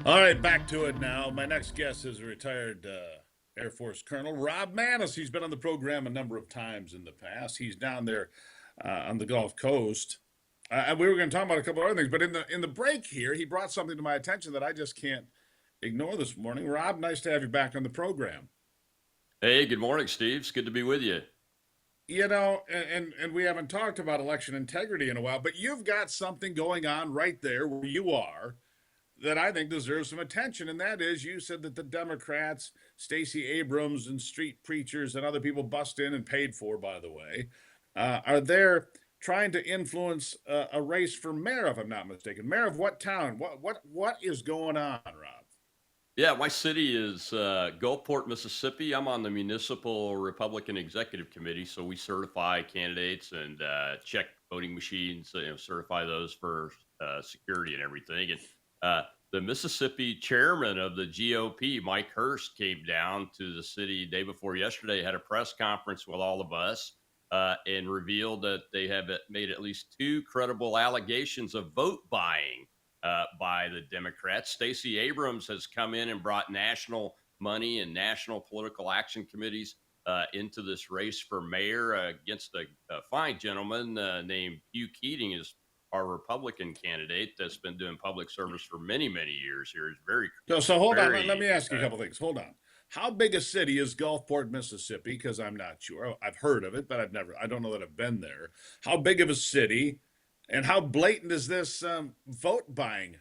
All right, back to it now. My next guest is a retired Air Force Colonel, Rob Maness. He's been on the program a number of times in the past. He's down there on the Gulf Coast. And we were going to talk about a couple other things, but in the break here, he brought something to my attention that I just can't ignore this morning. Rob, nice to have you back on the program. Hey, good morning, Steve. It's good to be with you. You know, and we haven't talked about election integrity in a while, but you've got something going on right there where you are that I think deserves some attention, and that is you said that the Democrats, Stacey Abrams and street preachers and other people bust in and paid for, by the way, are there trying to influence a race for mayor, if I'm not mistaken. Mayor of what town? What is going on, Rob? Yeah, my city is Gulfport, Mississippi. I'm on the Municipal Republican Executive Committee, so we certify candidates and check voting machines, certify those for security and everything. And the Mississippi chairman of the GOP, Mike Hurst, came down to the city day before yesterday, had a press conference with all of us, and revealed that they have made at least two credible allegations of vote buying by the Democrats. Stacey Abrams has come in and brought national money and national political action committees into this race for mayor against a fine gentleman named Hugh Keating, is our Republican candidate that's been doing public service for many, many years here. Is very, So hold on. very. Let me ask you a couple things. Hold on. How big a city is Gulfport, Mississippi? Because I'm not sure. I've heard of it, but I don't know that I've been there. How big of a city, and how blatant is this vote buying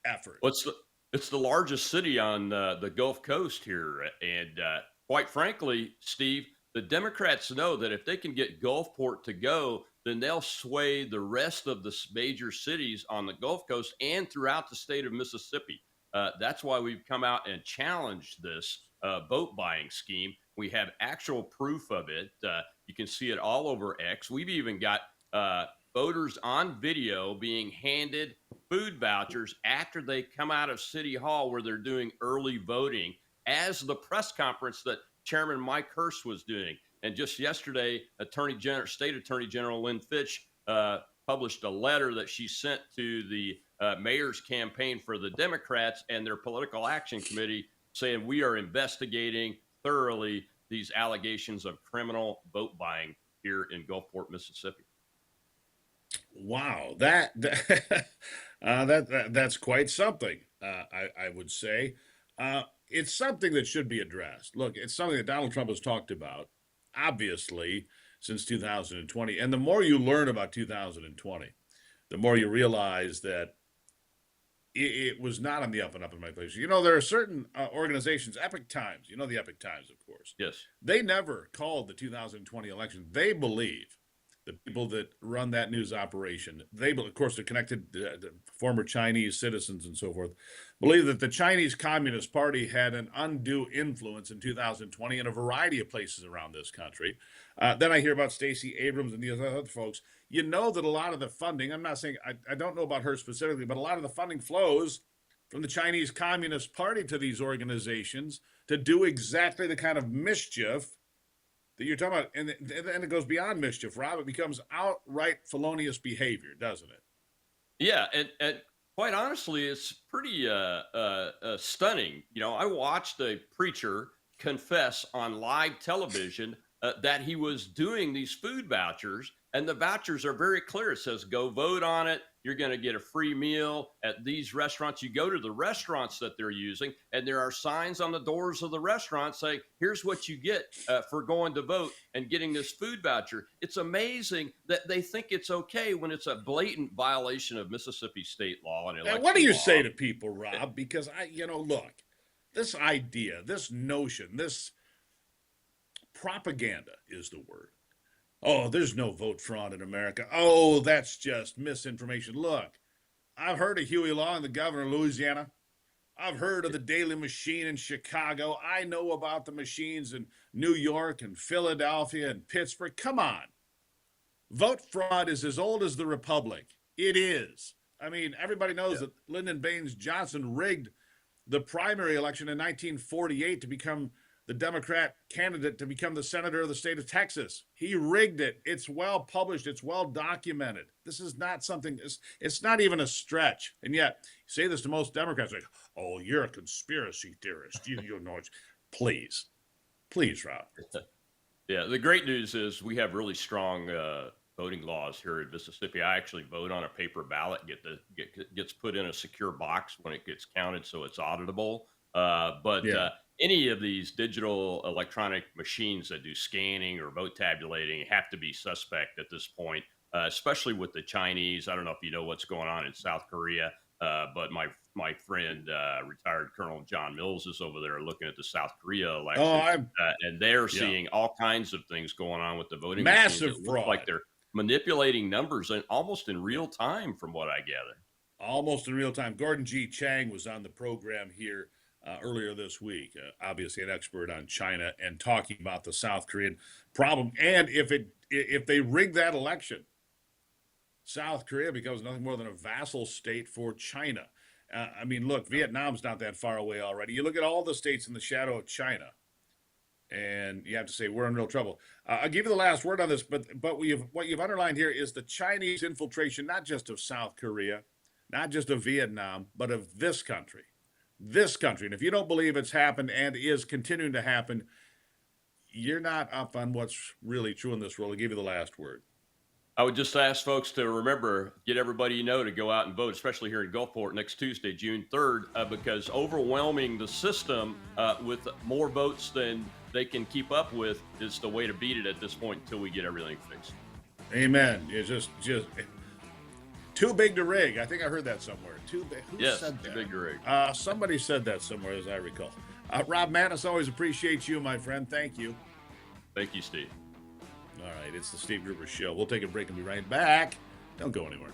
effort? It's the largest city on the Gulf Coast here, and quite frankly, Steve, the Democrats know that if they can get Gulfport to go, then they'll sway the rest of the major cities on the Gulf Coast and throughout the state of Mississippi. That's why we've come out and challenged this vote buying scheme. We have actual proof of it. You can see it all over X. We've even got voters on video being handed food vouchers after they come out of City Hall where they're doing early voting, as the press conference that Chairman Mike Hurst was doing. And just yesterday, State Attorney General Lynn Fitch published a letter that she sent to the mayor's campaign for the Democrats and their political action committee, saying we are investigating thoroughly these allegations of criminal vote buying here in Gulfport, Mississippi. Wow, that's quite something. I would say it's something that should be addressed. Look, it's something that Donald Trump has talked about, obviously, since 2020. And the more you learn about 2020, the more you realize that it was not on the up and up in my place. You know, there are certain organizations, Epic Times, you know the Epic Times, of course. Yes. They never called the 2020 election. They believe, the people that run that news operation, of course, they're connected to former Chinese citizens and so forth, believe that the Chinese Communist Party had an undue influence in 2020 in a variety of places around this country. Then I hear about Stacey Abrams and these other folks. You know that a lot of the funding, I'm not saying, I don't know about her specifically, but a lot of the funding flows from the Chinese Communist Party to these organizations to do exactly the kind of mischief that you're talking about, and it goes beyond mischief, Rob. It becomes outright felonious behavior, doesn't it? Yeah, and quite honestly, it's pretty stunning. You know, I watched a preacher confess on live television that he was doing these food vouchers, and the vouchers are very clear. It says, go vote on it. You're going to get a free meal at these restaurants. You go to the restaurants that they're using, and there are signs on the doors of the restaurant saying, here's what you get for going to vote and getting this food voucher. It's amazing that they think it's okay when it's a blatant violation of Mississippi state law and election law. What do you say to people, Rob? Because look, this idea, this notion, this propaganda is the word. Oh, there's no vote fraud in America. Oh, that's just misinformation. Look, I've heard of Huey Long, the governor of Louisiana. I've heard of the Daily Machine in Chicago. I know about the machines in New York and Philadelphia and Pittsburgh. Come on. Vote fraud is as old as the Republic. It is. I mean, everybody knows that Lyndon Baines Johnson rigged the primary election in 1948 to become the Democrat candidate to become the senator of the state of Texas. He rigged it. It's well published. It's well documented. This is not something, it's not even a stretch. And yet, you say this to most Democrats, like, oh, you're a conspiracy theorist. You know, please, Rob. Yeah, the great news is we have really strong voting laws here in Mississippi. I actually vote on a paper ballot, gets put in a secure box when it gets counted, so it's auditable. But any of these digital electronic machines that do scanning or vote tabulating have to be suspect at this point, especially with the Chinese. I don't know if you know what's going on in South Korea, but my friend, retired Colonel John Mills, is over there looking at the South Korea election, and they're seeing all kinds of things going on with the voting machines. Massive fraud. Like they're manipulating numbers and almost in real time, from what I gather. Almost in real time. Gordon G. Chang was on the program here earlier this week, obviously an expert on China, and talking about the South Korean problem. And if they rig that election, South Korea becomes nothing more than a vassal state for China. I mean, look, Vietnam's not that far away already. You look at all the states in the shadow of China, and you have to say we're in real trouble. I'll give you the last word on this, but what you've underlined here is the Chinese infiltration, not just of South Korea, not just of Vietnam, but of this country. This country. And if you don't believe it's happened and is continuing to happen, you're not up on what's really true in this world. I'll give you the last word. I would just ask folks to remember, get everybody you know to go out and vote, especially here in Gulfport next Tuesday, June 3rd, because overwhelming the system with more votes than they can keep up with is the way to beat it at this point until we get everything fixed. Amen. It's just too big to rig. I think I heard that somewhere. Too big. Who said that? Too big to rig. Somebody said that somewhere, as I recall. Rob Maness, always appreciate you, my friend. Thank you. Thank you, Steve. All right, it's the Steve Gruber Show. We'll take a break and be right back. Don't go anywhere.